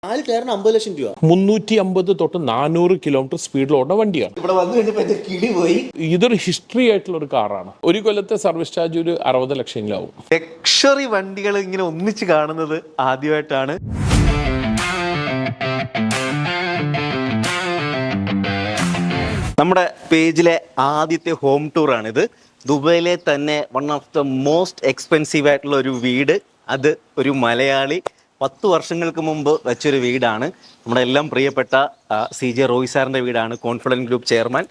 4 ടയറിന് 50 ലക്ഷം രൂപ. 350 തൊട്ട് 400 കിലോമീറ്റർ സ്പീഡിലോടുന്ന വണ്ടിയാണ്. ഇവിടെ വന്നു കഴിഞ്ഞപ്പോൾ എന്റെ കിളി പോയി. ഇതൊരു ഹിസ്റ്ററി ആയിട്ടുള്ള ഒരു കാറാണ്. ഒരു കൊല്ലത്തെ സർവീസ് ചാർജ് ഒരു 60 ലക്ഷങ്ങളാവും. ലക്ഷറി വണ്ടികൾ ഇങ്ങനെ ഒന്നിച്ച് കാണുന്നത് ആദ്യമായിട്ടാണ്. നമ്മുടെ പേജിലെ ആദ്യത്തെ ഹോം ടൂർ ആണിത്. ദുബൈയിലെ തന്നെ one of the most expensive ആയിട്ടുള്ള ഒരു വീട്. അത് ഒരു മലയാളി 10 വർഷങ്ങൾക്ക് മുമ്പ് വെച്ചൊരു വീടാണ്. നമ്മുടെ എല്ലാം പ്രിയപ്പെട്ട CJ റോയ് സാറിന്റെ വീടാണ്, കോൺഫിഡൻറ്റ് ഗ്രൂപ്പ് ചെയർമാൻ.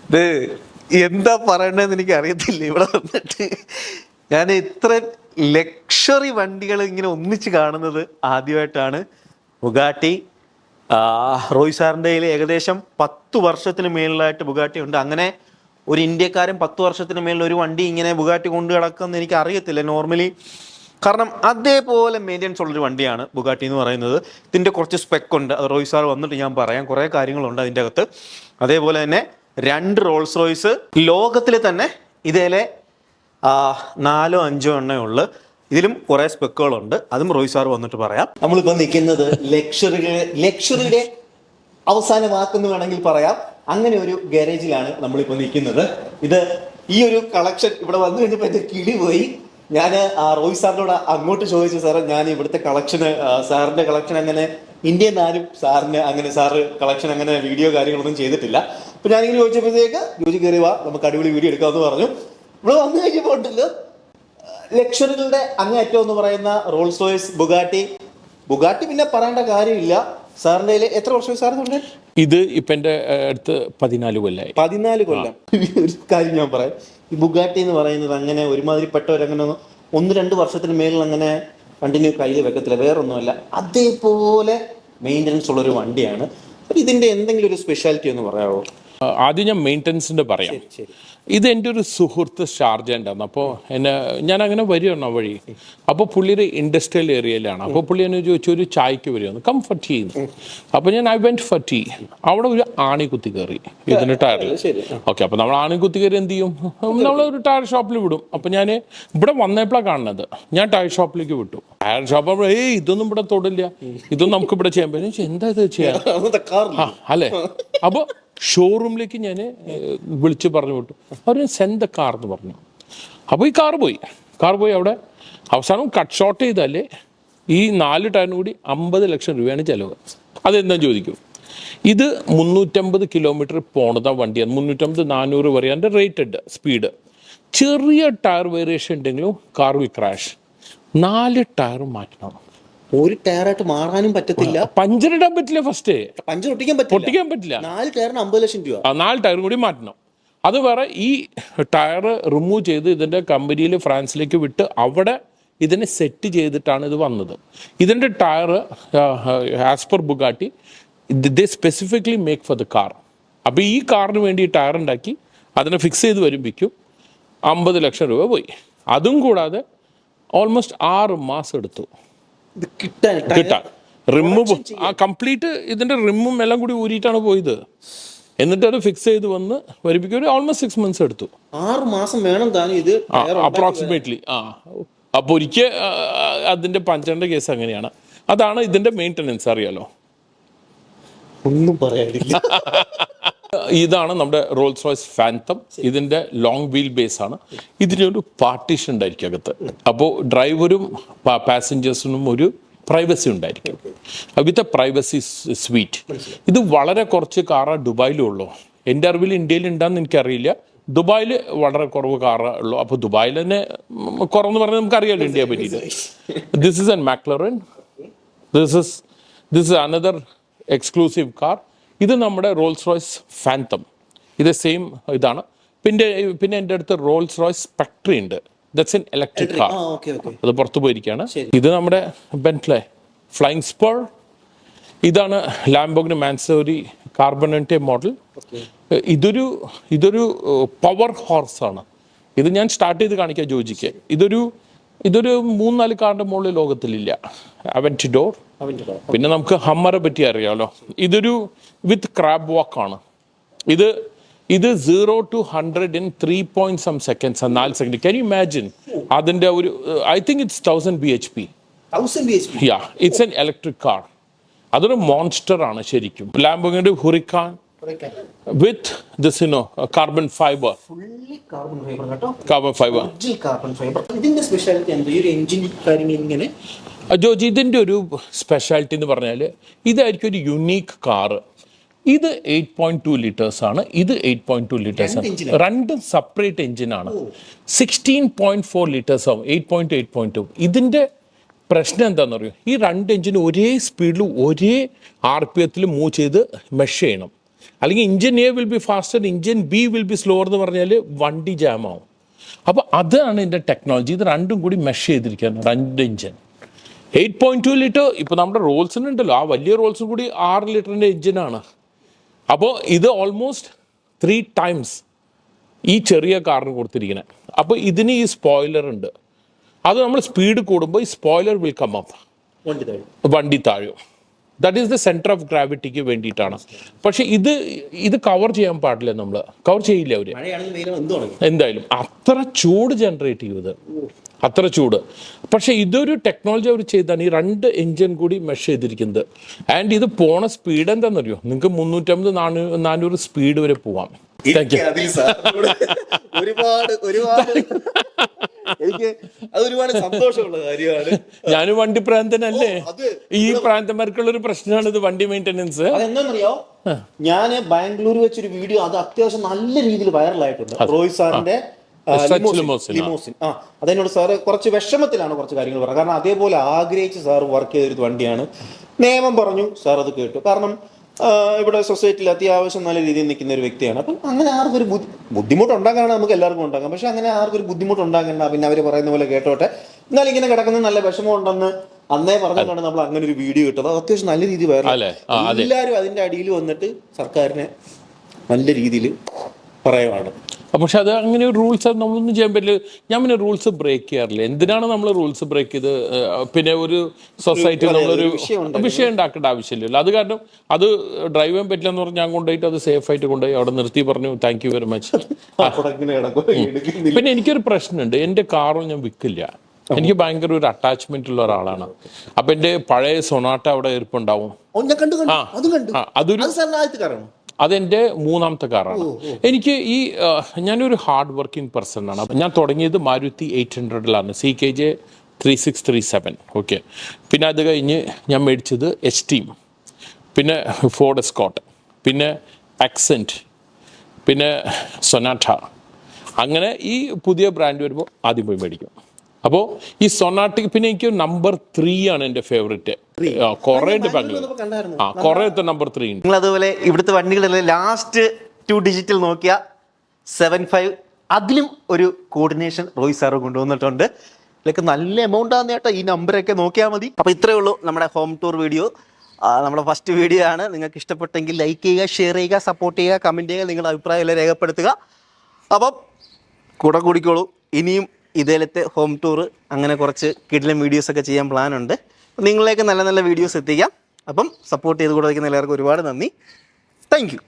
ഇത് എന്താ പറയണ്ടെന്ന് എനിക്ക് അറിയത്തില്ല. ഇവിടെ വന്നിട്ട് ഞാൻ ഇത്ര ലക്ഷറി വണ്ടികൾ ഇങ്ങനെ ഒന്നിച്ച് കാണുന്നത് ആദ്യമായിട്ടാണ്. ബുഗാട്ടി റോയ് സാറിൻ്റെ കയ്യിൽ ഏകദേശം 10 വർഷത്തിന് മേളിലായിട്ട് ബുഗാട്ടി ഉണ്ട്. അങ്ങനെ ഒരു ഇന്ത്യക്കാരൻ 10 വർഷത്തിന് മേളിൽ ഒരു വണ്ടി ഇങ്ങനെ ബുഗാട്ടി കൊണ്ട് കിടക്കുമെന്ന് എനിക്ക് അറിയത്തില്ല നോർമലി. കാരണം അതേപോലെ മെയിൻ്റെനൻസ് ഉള്ളൊരു വണ്ടിയാണ് ബുഗാട്ടി എന്ന് പറയുന്നത്. ഇതിൻ്റെ കുറച്ച് സ്പെക്ക് ഉണ്ട്, അത് റോയ് സാർ വന്നിട്ട് ഞാൻ പറയാം. കുറേ കാര്യങ്ങളുണ്ട് അതിൻ്റെ അകത്ത്. അതേപോലെ തന്നെ 2 റോൾസ് റോയ്സ് ലോകത്തിൽ തന്നെ ഇതേലെ 4 5 എണ്ണേ ഉള്ളു. ഇതിലും കുറേ സ്പെക്കുകളുണ്ട്, അതും റോയ് സാർ വന്നിട്ട് പറയാം. നമ്മളിപ്പോൾ നിൽക്കുന്നത് ലക്ഷറിയുടെ അവസാന വാക്കെന്ന് വേണമെങ്കിൽ പറയാം. അങ്ങനെ ഒരു ഗാരേജിലാണ് നമ്മളിപ്പോൾ നിൽക്കുന്നത്. ഇത് ഈ ഒരു കളക്ഷൻ ഇവിടെ വന്നു കഴിഞ്ഞപ്പോൾ എൻ്റെ കിളി പോയി. ഞാൻ റോയ് സാറിനോട് അങ്ങോട്ട് ചോദിച്ചു, സാറേ ഞാൻ ഇവിടുത്തെ കളക്ഷന്, സാറിൻ്റെ കളക്ഷൻ അങ്ങനെ ഇന്ത്യൻ ആരും സാറിന് അങ്ങനെ സാറ് കളക്ഷൻ അങ്ങനെ വീഡിയോ കാര്യങ്ങളൊന്നും ചെയ്തിട്ടില്ല. അപ്പോൾ ഞാനിങ്ങനെ ചോദിച്ചപ്പോഴത്തേക്ക് ജോജി കയറി വാ, നമുക്ക് അടിപൊളി വീഡിയോ എടുക്കാമെന്ന് പറഞ്ഞു. ഇവിടെ വന്നു കഴിഞ്ഞപ്പോൾ ഉണ്ടല്ലോ ലക്ഷറികളുടെ അങ്ങേയറ്റം എന്ന് പറയുന്ന റോൾസ് റോയ്സ്, ബുഗാട്ടി പിന്നെ പറയേണ്ട കാര്യമില്ല. സാറിൻ്റെ കയ്യിൽ എത്ര വർഷം സാറിനുണ്ട്? ഇത് ഇപ്പം എൻ്റെ അടുത്ത് 14 കൊല്ലമായി. 14 കൊല്ലം. ഒരു കാര്യം ഞാൻ പറയാം, ഈ ബുഗാട്ടി എന്ന് പറയുന്നത് അങ്ങനെ ഒരുമാതിരിപ്പെട്ടവരങ്ങനെ 1-2 വർഷത്തിന് മേളിൽ അങ്ങനെ വണ്ടിന് കയ്യിൽ വെക്കത്തില്ല, വേറൊന്നുമല്ല. അതേപോലെ മെയിൻ്റനൻസ് ഉള്ളൊരു വണ്ടിയാണ്. അപ്പം ഇതിൻ്റെ എന്തെങ്കിലും ഒരു സ്പെഷ്യാലിറ്റി ഒന്ന് പറയാമോ? ആദ്യം ഞാൻ മെയിൻ്റനൻസിൻ്റെ പറയാം. ഇത് എൻ്റെ ഒരു സുഹൃത്ത് ഷാർജയുണ്ടായിരുന്നു. അപ്പോൾ ഞാൻ അങ്ങനെ വരികയാണ് ആ വഴി. അപ്പോൾ പുള്ളിയുടെ ഇൻഡസ്ട്രിയൽ ഏരിയയിലാണ്. അപ്പോൾ പുള്ളി എന്നെ ചോദിച്ചു ഒരു ചായക്ക് വരുമെന്ന്, കംഫർട്ട് ചെയ്യുന്നു. അപ്പോൾ ഞാൻ വെന്റ് ഫോർ ടീ. അവിടെ ഒരു ആണി കുത്തി കയറി ഇതിൻ്റെ ടയറിൽ. ഓക്കെ, അപ്പോൾ നമ്മൾ ആണി കുത്തി കയറി എന്ത് ചെയ്യും, നമ്മളൊരു ടയർ ഷോപ്പിൽ വിടും. അപ്പോൾ ഞാൻ ഇവിടെ വന്നപ്പോഴാണ് കാണുന്നത്. ഞാൻ ടയർ ഷോപ്പിലേക്ക് വിട്ടു. ടയർ ഷോപ്പ് ഇതൊന്നും ഇവിടെ തൊടില്ല, ഇതൊന്നും നമുക്ക് ഇവിടെ ചെയ്യാൻ പറ്റും. എന്താ ഇത് ചെയ്യാം അല്ലേ? അപ്പോൾ ഷോറൂമിലേക്ക് ഞാൻ വിളിച്ച് പറഞ്ഞു വിട്ടു. അവർ സെൻഡ് ദ കാർ എന്ന് പറഞ്ഞു. അപ്പോൾ ഈ കാർ പോയി അവിടെ അവസാനം കട്ട് ഷോർട്ട് ചെയ്താലേ ഈ 4 ടയറിന് കൂടി 50 ലക്ഷം രൂപയാണ് ചിലവ്. അതെന്താ ചോദിക്കും. ഇത് 350 കിലോമീറ്റർ പോണത വണ്ടിയാണ്. 350-400 വരെ അതിൻ്റെ റേറ്റഡ് സ്പീഡ്. ചെറിയ ടയർ വേരിയേഷൻ ഉണ്ടെങ്കിലും കാർ വിൽ ക്രാഷ്. 4 ടയർ മാറ്റണം. ഒരു ടയറായിട്ട് മാറാനും പറ്റത്തില്ല, പഞ്ചർ ഇടാൻ പറ്റില്ല, ഫസ്റ്റ് പഞ്ചർ ഒട്ടിക്കാൻ പറ്റില്ല. 4 ടയറിന് 50 ലക്ഷം രൂപ. 4 ടയറും കൂടി മാറ്റണം. അത് വേറെ. ഈ ടയർ റിമൂവ് ചെയ്ത് ഇതിൻ്റെ കമ്പനിയിൽ ഫ്രാൻസിലേക്ക് വിട്ട് അവിടെ ഇതിനെ സെറ്റ് ചെയ്തിട്ടാണ് ഇത് വന്നത്. ഇതിൻ്റെ tyre as per Bugatti they specifically make for the car. അപ്പോൾ ഈ കാറിന് വേണ്ടി ടയർ ഉണ്ടാക്കി അതിനെ ഫിക്സ് ചെയ്ത് വരുമ്പോഴേക്കും 50 ലക്ഷം രൂപ പോയി. അതും കൂടാതെ ഓൾമോസ്റ്റ് 6 മാസം എടുത്തു കിട്ടാൻ. റിമ്മ് കംപ്ലീറ്റ് ഇതിന്റെ റിമ്മും എല്ലാം കൂടി ഊരിയിട്ടാണ് പോയത്. എന്നിട്ട് അത് ഫിക്സ് ചെയ്ത് വന്ന് വരുമ്പോൾ ഓൾമോസ്റ്റ് 6 months എടുത്തു. 6 മാസം വേണം താനും ഇത് അപ്രോക്സിമേറ്റ്ലി. അപ്പോൾ ഒരിക്കൽ അതിന്റെ പഞ്ചറിന്റെ കേസ് അങ്ങനെയാണ്. അതാണ് ഇതിന്റെ മെയിൻ്റനൻസ്. അറിയാലോ, ഒന്നും പറയാനില്ല. ഇതാണ് നമ്മുടെ റോൾസ് റോയ്സ് ഫാൻതം. ഇതിൻ്റെ ലോങ് വീൽ ബേസ് ആണ്. ഇതിനൊരു പാർട്ടീഷൻ ഉണ്ടായിരിക്കും അകത്ത്. അപ്പോൾ ഡ്രൈവറും പാസഞ്ചേഴ്സിനും ഒരു പ്രൈവസി ഉണ്ടായിരിക്കും. With a privacy sweet. ഇത് വളരെ കുറച്ച് കാറാ ദുബായിലും ഉള്ളൂ. എൻ്റെ അറിവിൽ ഇന്ത്യയിൽ ഉണ്ടാകുന്ന എനിക്കറിയില്ല. ദുബായിൽ വളരെ കുറവ് കാറ് ഉള്ളൂ. അപ്പോൾ ദുബായിൽ തന്നെ കുറവെന്ന് പറഞ്ഞാൽ നമുക്കറിയാമല്ലോ ഇന്ത്യയെ പറ്റിയിട്ട്. This is an McLaren. This is another exclusive car. ഇത് നമ്മുടെ റോൾസ് റോയ്സ് ഫാൻതം. ഇത് സെയിം ഇതാണ്. പിന്നെ എൻ്റെ അടുത്ത് റോൾസ് റോയ്സ് സ്പെക്ട്രി ഉണ്ട്. That's an electric car. അത് പുറത്തു പോയിരിക്കുകയാണ്. ഇത് നമ്മുടെ ബെന്റ്ലെ ഫ്ലൈങ് സ്പർ. ഇതാണ് ലാംബോർഗിനി മാൻസോറി കാർബണേറ്റെ മോഡൽ. ഇതൊരു പവർ ഹോർസ് ആണ്. ഇത് ഞാൻ സ്റ്റാർട്ട് ചെയ്ത് കാണിക്കാം ജോജിക്ക്. ഇതൊരു 3-4 കാറിൻ്റെ മുകളിൽ ലോകത്തിലില്ല. അവൻറ്റിഡോർ. പിന്നെ നമുക്ക് ഹമ്മറെ പറ്റി അറിയാമല്ലോ. ഇതൊരു വിത്ത് ക്രാബ് വാക്കാണ്. ഇത് ഇത് 0 to 100 in 3 point some seconds, 4 second. Can you imagine? അതിന്റെ ഒരു I think it's 1000 bhp. 1000 bhp. Yeah, it's an electric car. അതൊരു മോൺസ്റ്റർ ആണ് ശരിക്കും. Lamborghini Huracan with this carbon fibre. Fully carbon fibre കേട്ടോ. Carbon fibre. Carbon fibre. ഇതിന്റെ speciality എന്താ? ഈ ഒരു എഞ്ചിൻ കാര്യങ്ങൾ ഇങ്ങനെ ജോജി, ഇതിൻ്റെ ഒരു സ്പെഷ്യാലിറ്റി എന്ന് പറഞ്ഞാൽ ഇതായിരിക്കും ഒരു യുണീക്ക് കാറ്. ഇത് 8.2 ലിറ്റേഴ്സ് ആണ്, ഇത് 8.2 ലിറ്റേഴ്സ് ആണ്. രണ്ടും സെപ്പറേറ്റ് എഞ്ചിനാണ്. 16.4 ലിറ്റേഴ്സ് ആവും, 8.2. ഇതിൻ്റെ പ്രശ്നം എന്താണെന്ന് അറിയോ? ഈ രണ്ട് എഞ്ചിനും ഒരേ സ്പീഡിൽ ഒരേ RPM മൂവ് ചെയ്ത് മെഷ് ചെയ്യണം. അല്ലെങ്കിൽ engine A will be faster, engine B will be slower എന്ന് പറഞ്ഞാൽ വണ്ടി ജാം ആവും. അപ്പോൾ അതാണ് ഇതിൻ്റെ ടെക്നോളജി. ഇത് രണ്ടും കൂടി മെഷ് ചെയ്തിരിക്കുകയാണ് രണ്ട് എഞ്ചിൻ. 8.2 ലിറ്റർ ഇപ്പോൾ നമ്മുടെ റോൾസിനുണ്ടല്ലോ, ആ വലിയ റോൾസും കൂടി 6 ലിറ്ററിൻ്റെ എഞ്ചിനാണ്. അപ്പോൾ ഇത് ഓൾമോസ്റ്റ് 3 times ഈ ചെറിയ കാറിന് കൊടുത്തിരിക്കുന്നത്. അപ്പോൾ ഇതിന് ഈ സ്പോയിലർ ഉണ്ട്. അത് നമ്മൾ സ്പീഡ് കൂടുമ്പോൾ ഈ സ്പോയിലർ വിൽ കം അപ്പ്, വണ്ടി താഴും. That is the centre of ഗ്രാവിറ്റിക്ക് വേണ്ടിയിട്ടാണ്. പക്ഷെ ഇത് കവർ ചെയ്യാൻ പാടില്ല, നമ്മൾ കവർ ചെയ്യില്ല അവർ എന്തായാലും. അത്ര ചൂട് ജനറേറ്റ് ചെയ്യും, അത്ര ചൂട്. പക്ഷെ ഇതൊരു ടെക്നോളജി അവർ ചെയ്താണ്, ഈ രണ്ട് എഞ്ചിൻ കൂടി മെഷ് ചെയ്തിരിക്കുന്നത്. ആൻഡ് ഇത് പോണ സ്പീഡ് എന്താണെന്നറിയോ? നിങ്ങൾക്ക് 350-400 സ്പീഡ് വരെ പോവാം. എനിക്ക് അത് ഒരുപാട് സന്തോഷമുള്ള കാര്യമാണ്. ഞാനും വണ്ടി പ്രാന്തനല്ലേ. ഈ പ്രാന്തന്മാർക്കുള്ള ഒരു പ്രശ്നമാണ് ഇത്, വണ്ടി മെയിൻ്റെനൻസ്. അതെന്താണെന്നറിയോ? ഞാൻ ബാംഗ്ലൂർ വെച്ചൊരു വീഡിയോ, അത് അത്യാവശ്യം നല്ല രീതിയിൽ വൈറലായിട്ടുണ്ട്. റോയ് സാറിന്റെ ലിമോസിൻ. അതെന്നോട് സാറ് കുറച്ച് വിഷമത്തിലാണ് കുറച്ച് കാര്യങ്ങൾ പറഞ്ഞത്. കാരണം അതേപോലെ ആഗ്രഹിച്ച് സാർ വർക്ക് ചെയ്തൊരു വണ്ടിയാണ്. നിയമം പറഞ്ഞു, സാർ അത് കേട്ടു. കാരണം ഇവിടെ സൊസൈറ്റിയിൽ അത്യാവശ്യം നല്ല രീതിയിൽ നിൽക്കുന്ന ഒരു വ്യക്തിയാണ്. അപ്പം അങ്ങനെ ആർക്കൊരു ബുദ്ധിമുട്ടുണ്ടാകാനാണ് നമുക്ക് എല്ലാവർക്കും ഉണ്ടാകാം. പക്ഷെ അങ്ങനെ ആർക്കൊരു ബുദ്ധിമുട്ടുണ്ടാകണ്ട, പിന്നെ അവർ പറയുന്ന പോലെ കേട്ടോട്ടെ, എന്നാലും ഇങ്ങനെ കിടക്കുന്ന നല്ല വിഷമം ഉണ്ടെന്ന് അന്നേ പറഞ്ഞുകൊണ്ടാണ് നമ്മൾ അങ്ങനെ ഒരു വീഡിയോ കിട്ടുന്നത്. അത് അത്യാവശ്യം നല്ല രീതിയിൽ വൈറലായി. എല്ലാവരും അതിന്റെ അടിയിൽ വന്നിട്ട് സർക്കാരിനെ നല്ല രീതിയിൽ പറയുവാണ്. പക്ഷെ അത് അങ്ങനെ ഒരു റൂൾസ് നമ്മളൊന്നും ചെയ്യാൻ പറ്റില്ല. ഞാൻ പിന്നെ റൂൾസ് ബ്രേക്ക് ചെയ്യാറില്ല. എന്തിനാണ് നമ്മൾ റൂൾസ് ബ്രേക്ക് ചെയ്ത് പിന്നെ ഒരു സൊസൈറ്റി നമ്മളൊരു വിഷയം ഉണ്ടാക്കേണ്ട ആവശ്യമില്ലല്ലോ. അത് കാരണം അത് ഡ്രൈവ് ചെയ്യാൻ പറ്റില്ല എന്ന് പറഞ്ഞ് ഞാൻ കൊണ്ടുപോയിട്ട് അത് സേഫ് ആയിട്ട് കൊണ്ടുപോയി അവിടെ നിർത്തി പറഞ്ഞു താങ്ക് യു വെരി മച്ച്. പിന്നെ എനിക്കൊരു പ്രശ്നമുണ്ട്, എൻ്റെ കാറും ഞാൻ വിൽക്കില്ല. എനിക്ക് ഭയങ്കര ഒരു അറ്റാച്ച്മെന്റ് ഉള്ള ഒരാളാണ്. അപ്പൊ എൻ്റെ പഴയ സൊനാട്ട അവിടെ ഇരിപ്പുണ്ടാവും. അതെൻ്റെ 3ാമത്തെ കാറാണ്. എനിക്ക് ഞാനൊരു ഹാർഡ് വർക്കിംഗ് പേഴ്സൺ ആണ്. ഞാൻ തുടങ്ങിയത് മാരുതി 800-ലാണ്, CKJ 3637. ഓക്കെ. പിന്നെ അത് കഴിഞ്ഞ് ഞാൻ മേടിച്ചത് HT, പിന്നെ ഫോർഡ് എസ്കോട്ട്, പിന്നെ ആക്സെൻറ്റ്, പിന്നെ സൊനാറ്റ. അങ്ങനെ ഈ പുതിയ ബ്രാൻഡ് വരുമ്പോൾ ആദ്യം പോയി മേടിക്കും. അപ്പോൾ ഈ സൊനാറ്റയ്ക്ക് പിന്നെ എനിക്ക് നമ്പർ 3 ആണ് എൻ്റെ ഫേവറേറ്റ്. കുറേ നമ്പർ 3 ഉണ്ട്. നിങ്ങൾ അതുപോലെ ഇവിടുത്തെ വണ്ടികളെല്ലാം ലാസ്റ്റ് 2 ഡിജിറ്റിൽ നോക്കിയ 75 അതിലും ഒരു കോർഡിനേഷൻ റോയ് സാറ് കൊണ്ടുവന്നിട്ടുണ്ട്. ഇതിലൊക്കെ നല്ല എമൗണ്ട് ആണ് കേട്ടോ. ഈ നമ്പറൊക്കെ നോക്കിയാൽ മതി. അപ്പോൾ ഇത്രയേ ഉള്ളൂ നമ്മുടെ ഹോം ടൂർ വീഡിയോ. നമ്മുടെ ഫസ്റ്റ് വീഡിയോ ആണ്. നിങ്ങൾക്ക് ഇഷ്ടപ്പെട്ടെങ്കിൽ ലൈക്ക് ചെയ്യുക, ഷെയർ ചെയ്യുക, സപ്പോർട്ട് ചെയ്യുക, കമൻറ്റ് ചെയ്യുക, നിങ്ങളുടെ അഭിപ്രായം എല്ലാം രേഖപ്പെടുത്തുക. അപ്പം കൂടെ കൂടിക്കോളൂ. ഇനിയും ഇതേലത്തെ ഹോം ടൂർ അങ്ങനെ കുറച്ച് കിടിലൻ വീഡിയോസൊക്കെ ചെയ്യാൻ പ്ലാനുണ്ട്. നിങ്ങളിലേക്ക് നല്ല നല്ല വീഡിയോസ് എത്തിക്കാം. അപ്പം സപ്പോർട്ട് ചെയ്ത് കൂടെ വയ്ക്കുന്ന എല്ലാവർക്കും ഒരുപാട് നന്ദി. Thank you.